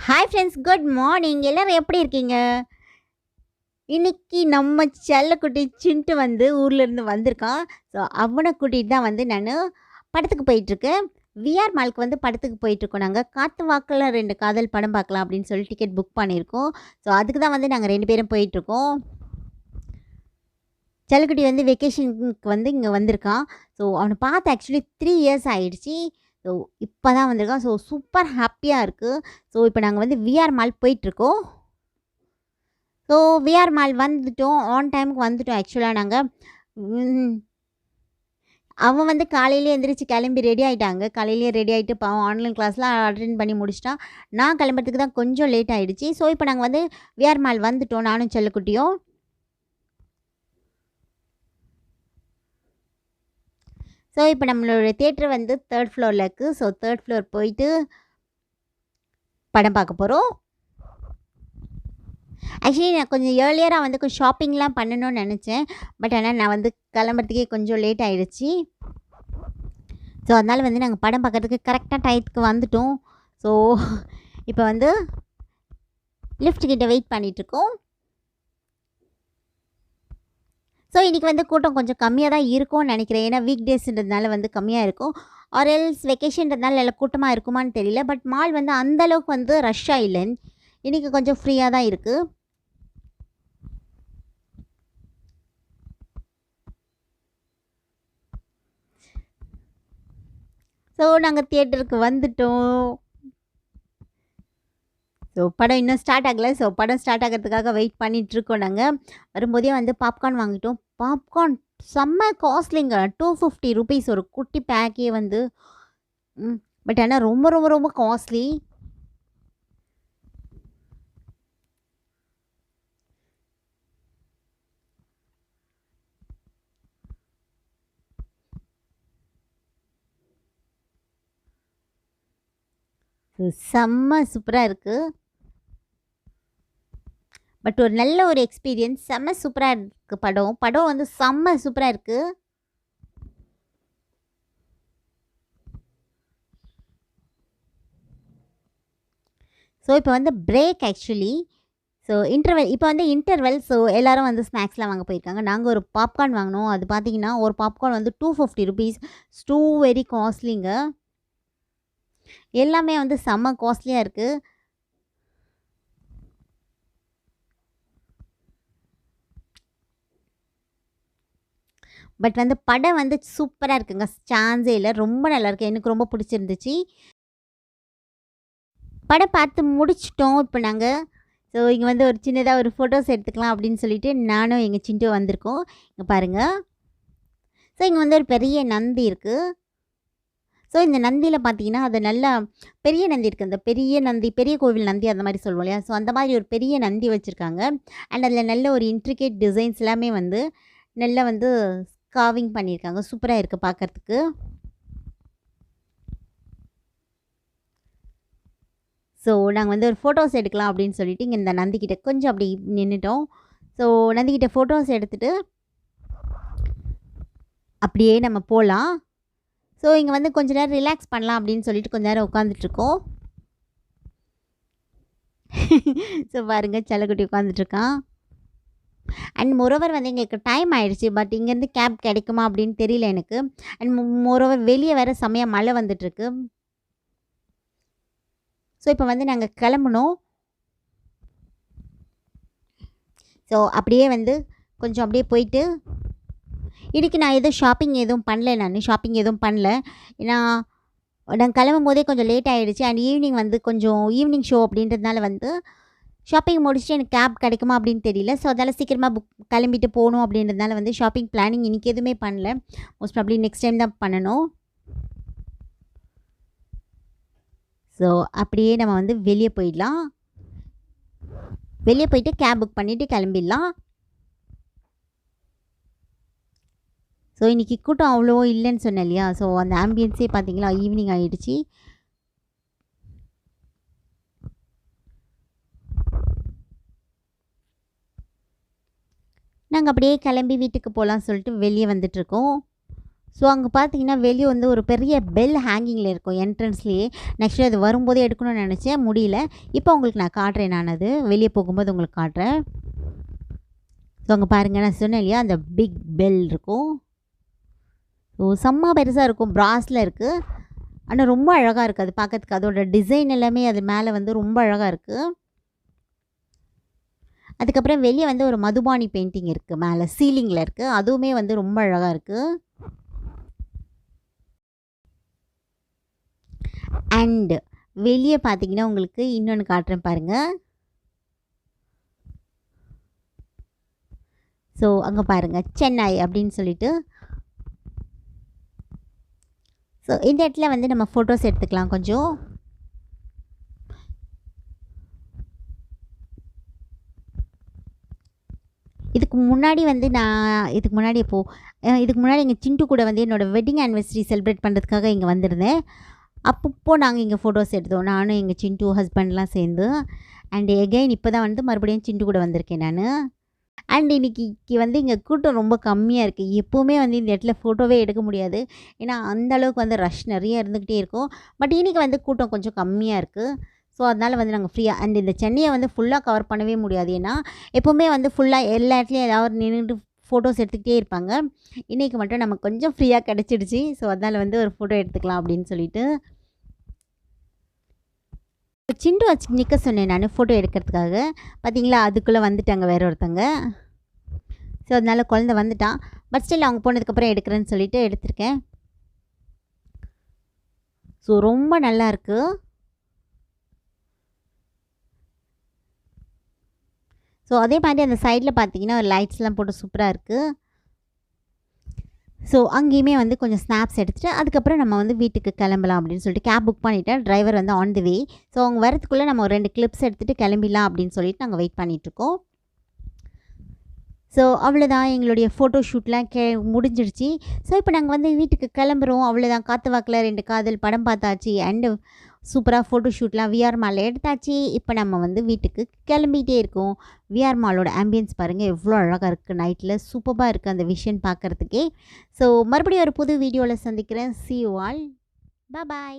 Hi friends, good morning. எல்லாரும் எப்படி இருக்கீங்க? இன்னைக்கு நம்ம செல்லக்குட்டி சின்ட்டு வந்து ஊர்லேருந்து வந்திருக்கான். ஸோ அவனை கூட்டிகிட்டு தான் வந்து நான் படத்துக்கு போயிட்டுருக்கேன். விஆர் மாலுக்கு வந்து படத்துக்கு போயிட்டுருக்கோம். நாங்கள் காத்து வாக்கில் 2 காதல் படம் பார்க்கலாம் அப்படின்னு சொல்லி டிக்கெட் புக் பண்ணியிருக்கோம். ஸோ அதுக்கு தான் வந்து நாங்கள் 2 பேரும் போயிட்டுருக்கோம். செல்லக்குட்டி வந்து வெக்கேஷனுக்கு வந்து இங்கே வந்திருக்கான். ஸோ அவனை பார்த்து ஆக்சுவலி 3 இயர்ஸ் ஆயிடுச்சு. ஸோ இப்போ தான் வந்திருக்கான். ஸோ சூப்பர் ஹாப்பியாக இருக்குது. ஸோ இப்போ நாங்கள் வந்து விஆர் மால் போயிட்டுருக்கோம். ஸோ விஆர் மால் வந்துட்டோம். ஆன் டைமுக்கு வந்துட்டோம் ஆக்சுவலாக நாங்கள். அவன் வந்து காலையிலேயே எந்திரிச்சு கிளம்பி ரெடி ஆகிட்டாங்க. காலையிலேயே ரெடி ஆகிட்டு பாவம் ஆன்லைன் கிளாஸ்லாம் அட்டென்ட் பண்ணி முடிச்சிட்டான். நான் கிளம்புறதுக்கு தான் கொஞ்சம் லேட் ஆகிடுச்சு. ஸோ இப்போ நாங்கள் வந்து விஆர் மால் வந்துட்டோம், நானும் செல்லக்குட்டியும். ஸோ இப்போ நம்மளோட தியேட்டர் வந்து 3rd ஃப்ளோரில் இருக்குது. ஸோ 3rd ஃப்ளோர் போயிட்டு படம் பார்க்க போகிறோம். ஆக்சுவலி நான் கொஞ்சம் ஏர்லியராக வந்து கொஞ்சம் ஷாப்பிங்லாம் பண்ணணும்னு நினச்சேன். பட் ஆனால் நான் வந்து கிளம்புறதுக்கே கொஞ்சம் லேட் ஆகிடுச்சு. ஸோ அதனால் வந்து நாங்கள் படம் பார்க்குறதுக்கு கரெக்டாக டயத்துக்கு வந்துட்டோம். ஸோ இப்போ வந்து லிஃப்ட் கிட்ட வெயிட் பண்ணிகிட்ருக்கோம். ஸோ இன்றைக்கி வந்து கூட்டம் கொஞ்சம் கம்மியாக தான் இருக்கும்னு நினைக்கிறேன். ஏன்னா வீக் டேஸ்ன்றதுனால வந்து கம்மியாக இருக்கும். ஆர் எல்ஸ் வெக்கேஷன்றதுனால எல்லாம் கூட்டமாக இருக்குமான்னு தெரியல. பட் மால் வந்து அந்தளவுக்கு வந்து ரஷ்ஷாக இல்லை. இன்றைக்கி கொஞ்சம் ஃப்ரீயாக தான் இருக்குது. ஸோ நாங்கள் தியேட்டருக்கு வந்துட்டோம். ஸோ படம் இன்னும் ஸ்டார்ட் ஆகலை. ஸோ படம் ஸ்டார்ட் ஆகிறதுக்காக வெயிட் பண்ணிகிட்ருக்கோம். நாங்கள் வரும்போதே வந்து பாப்கார்ன் வாங்கிட்டோம். பாப்கார்ன் செம்ம காஸ்ட்லிங்க. 250 ருபீஸ் ஒரு குட்டி பேக்கே வந்து. பட் ஆனால் ரொம்ப ரொம்ப ரொம்ப காஸ்ட்லி. செம்ம சூப்பராக இருக்குது. பட் ஒரு நல்ல ஒரு எக்ஸ்பீரியன்ஸ். செம்ம சூப்பராக இருக்குது படம் வந்து செம்ம சூப்பராக இருக்குது. ஸோ இப்போ வந்து பிரேக் ஆக்சுவலி. ஸோ இன்டர்வெல் இப்போ வந்து இன்டர்வெல். ஸோ எல்லோரும் வந்து ஸ்நாக்ஸ்லாம் வாங்க போயிருக்காங்க. நாங்கள் ஒரு பாப்கார்ன் வாங்கினோம். அது பார்த்திங்கன்னா ஒரு பாப்கார்ன் வந்து 250 ருபீஸ். Two very காஸ்ட்லிங்க. எல்லாமே வந்து செம்ம காஸ்ட்லியாக இருக்குது. பட் வந்து படம் வந்து சூப்பராக இருக்குங்க. சான்ஸே இல்லை. ரொம்ப நல்லாயிருக்கு. எனக்கு ரொம்ப பிடிச்சிருந்துச்சு. படம் பார்த்து முடிச்சிட்டோம் இப்போ நாங்கள். ஸோ இங்கே வந்து ஒரு சின்னதாக ஒரு ஃபோட்டோஸ் எடுத்துக்கலாம் அப்படின்னு சொல்லிட்டு நானும் எங்கள் சிண்டு வந்திருக்கோம். இங்கே பாருங்கள். ஸோ இங்கே வந்து ஒரு பெரிய நந்தி இருக்குது. ஸோ இந்த நந்தியில் பார்த்தீங்கன்னா அது நல்லா பெரிய நந்தி இருக்குது. அந்த பெரிய நந்தி, பெரிய கோவில் நந்தி அந்த மாதிரி சொல்லுவோம் இல்லையா? ஸோ அந்த மாதிரி ஒரு பெரிய நந்தி வச்சுருக்காங்க. அண்ட் அதில் நல்ல ஒரு இன்ட்ரிகேட் டிசைன்ஸ் எல்லாமே வந்து நல்லா வந்து காவிங் பண்ணியிருக்காங்க. சூப்பராக இருக்குது பார்க்குறதுக்கு. ஸோ நாங்கள் வந்து ஒரு ஃபோட்டோஸ் எடுக்கலாம் அப்படின்னு சொல்லிட்டு இங்கே இந்த நந்திக்கிட்ட கொஞ்சம் அப்படி நின்றுட்டோம். ஸோ நந்திக்கிட்ட ஃபோட்டோஸ் எடுத்துகிட்டு அப்படியே நம்ம போகலாம். ஸோ இங்கே வந்து கொஞ்ச நேரம் ரிலாக்ஸ் பண்ணலாம் அப்படின்னு சொல்லிட்டு கொஞ்ச நேரம் உட்காந்துட்ருக்கோம். ஸோ பாருங்கள், செல்லக்குட்டி உட்காந்துட்ருக்கான். அண்ட் மோரோவர் வந்து எங்களுக்கு டைம் ஆகிடுச்சு. பட் இங்கேருந்து கேப் கிடைக்குமா அப்படின்னு தெரியல எனக்கு. அண்ட் மோரோவர் வெளியே வேறு செம்மையாக மழை வந்துட்டுருக்கு. ஸோ இப்போ வந்து நாங்கள் கிளம்புனோம். ஸோ அப்படியே வந்து கொஞ்சம் அப்படியே போயிட்டு இன்றைக்கி நான் எதுவும் ஷாப்பிங் எதுவும் பண்ணல. ஏன்னா நாங்கள் கிளம்பும் போதே கொஞ்சம் லேட் ஆகிடுச்சு. அண்ட் ஈவினிங் வந்து கொஞ்சம் ஈவினிங் ஷோ அப்படின்றதுனால வந்து ஷாப்பிங் முடிச்சுட்டு எனக்கு கேப் கிடைக்குமா அப்படின்னு தெரியல. ஸோ அதனால் சீக்கிரமாக கிளம்பிட்டு போகணும் அப்படின்றதுனால வந்து ஷாப்பிங் பிளானிங் இன்றைக்கி எதுவுமே பண்ணல. மோஸ்ட் ப்ராபப்லி நெக்ஸ்ட் டைம் தான் பண்ணணும். ஸோ அப்படியே நம்ம வந்து வெளியே போயிடலாம். வெளியே போயிட்டு கேப் புக் பண்ணிவிட்டு கிளம்பிடலாம். ஸோ இன்றைக்கி கூட்டம் அவ்வளோ இல்லைன்னு சொன்னேன் இல்லையா? ஸோ அந்த ஆம்பியன்ஸே பார்த்தீங்களா ஈவினிங் ஆகிடுச்சு. நாங்கள் அப்படியே கிளம்பி வீட்டுக்கு போகலான்னு சொல்லிட்டு வெளியே வந்துட்ருக்கோம். ஸோ அங்கே பார்த்தீங்கன்னா வெளியே வந்து ஒரு பெரிய பெல் ஹேங்கிங்கில் இருக்கும் என்ட்ரன்ஸ்லேயே. நெக்ஸ்ட்டு அது வரும்போதே எடுக்கணும்னு நினச்சேன், முடியல. இப்போ உங்களுக்கு நான் காட்டுறேன், நான் அது வெளியே போகும்போது உங்களுக்கு காட்டுறேன். ஸோ அங்கே பாருங்கள், நான் சொன்னேன் இல்லையா அந்த பிக் பெல் இருக்கும். ஸோ செம்ம பெருசாக இருக்கும், பிராஸில் இருக்குது. ஆனால் ரொம்ப அழகாக இருக்குது அது பார்க்கறதுக்கு. அதோட டிசைன் எல்லாமே அது மேலே வந்து ரொம்ப அழகாக இருக்குது. அதுக்கப்புறம் வெளியே வந்து ஒரு மதுபானி பெயிண்டிங் இருக்குது, மேலே சீலிங்கில் இருக்குது. அதுவுமே வந்து ரொம்ப அழகாக இருக்குது. அண்ட் வெளியே பார்த்தீங்கன்னா உங்களுக்கு இன்னொன்று காட்டுறேன் பாருங்கள். ஸோ அங்கே பாருங்கள், சென்னை அப்படின்னு சொல்லிட்டு. ஸோ இந்த இடத்துல வந்து நம்ம ஃபோட்டோஸ் எடுத்துக்கலாம் கொஞ்சம். இதுக்கு முன்னாடி வந்து இதுக்கு முன்னாடி எங்கள் சிண்டு கூட வந்து என்னோடய வெட்டிங் ஆனிவர்சரி செலிப்ரேட் பண்ணுறதுக்காக இங்கே வந்திருந்தேன். அப்பப்போ நாங்கள் இங்கே ஃபோட்டோஸ் எடுத்தோம், நானும் எங்கள் சிண்டு ஹஸ்பண்ட்லாம் சேர்ந்து. அண்ட் எகைன் இப்போ தான் வந்து மறுபடியும் சிண்டு கூட வந்திருக்கேன் நான். அண்ட் இன்றைக்கி வந்து இங்கே கூட்டம் ரொம்ப கம்மியாக இருக்குது. எப்போவுமே வந்து இந்த இடத்துல ஃபோட்டோவே எடுக்க முடியாது, ஏன்னா அந்தளவுக்கு வந்து ரஷ் நிறைய இருந்துக்கிட்டே இருக்கும். பட் இன்றைக்கி வந்து கூட்டம் கொஞ்சம் கம்மியாக இருக்குது. ஸோ அதனால் வந்து நாங்கள் ஃப்ரீயாக, அண்ட் இந்த சென்னையை வந்து ஃபுல்லாக கவர் பண்ணவே முடியாது, ஏன்னா எப்போவுமே வந்து ஃபுல்லாக எல்லா இடத்துலையும் ஏதாவது நின்றுட்டு ஃபோட்டோஸ் எடுத்துக்கிட்டே இருப்பாங்க. இன்றைக்கி மட்டும் நமக்கு கொஞ்சம் ஃப்ரீயாக கிடச்சிடுச்சு. ஸோ அதனால் வந்து ஒரு ஃபோட்டோ எடுத்துக்கலாம் அப்படின்னு சொல்லிட்டு சிண்டு வச்சு நிற்க சொன்னேன் நான் ஃபோட்டோ எடுக்கிறதுக்காக. பார்த்தீங்களா, அதுக்குள்ளே வந்துட்டாங்க வேற ஒருத்தங்க. ஸோ அதனால் குழந்தை வந்துட்டான். பட் ஸ்டில் அவங்க போனதுக்கப்புறம் எடுக்கிறேன்னு சொல்லிட்டு எடுத்திருக்கேன். ஸோ ரொம்ப நல்லாயிருக்கு. ஸோ அதே மாதிரி அந்த சைடில் பார்த்தீங்கன்னா ஒரு லைட்ஸ்லாம் போட்டு சூப்பராக இருக்குது. ஸோ அங்கேயுமே வந்து கொஞ்சம் ஸ்னாப்ஸ் எடுத்துகிட்டு அதுக்கப்புறம் நம்ம வந்து வீட்டுக்கு கிளம்பலாம் அப்படின்னு சொல்லிட்டு கேப் புக் பண்ணிவிட்டேன். டிரைவர் வந்து ஆன் தி வே. ஸோ அவங்க வரத்துக்குள்ளே நம்ம ஒரு 2 கிளிப்ஸ் எடுத்துகிட்டு கிளம்பிடலாம் அப்படின்னு சொல்லிட்டு நாங்கள் வெயிட் பண்ணிகிட்ருக்கோம். ஸோ அவ்வளோதான், எங்களுடைய ஃபோட்டோ ஷூட்லாம் முடிஞ்சிடுச்சு. ஸோ இப்போ நாங்கள் வந்து வீட்டுக்கு கிளம்புறோம். அவ்வளோதான், காற்று வாக்கில் 2 காதல் படம் பார்த்தாச்சு. அண்டு சூப்பராக ஃபோட்டோ ஷூட்லாம் விஆர் மாலில் எடுத்தாச்சு. இப்போ நம்ம வந்து வீட்டுக்கு கிளம்பிகிட்டே இருக்கோம். விஆர் மாலோட ஆம்பியன்ஸ் பாருங்கள் எவ்வளோ அழகாக இருக்குது, நைட்டில் சூப்பராக இருக்குது அந்த விஷன் பார்க்குறதுக்கே. ஸோ மறுபடியும் ஒரு புது வீடியோவில் சந்திக்கிறேன். See you all. Bye bye.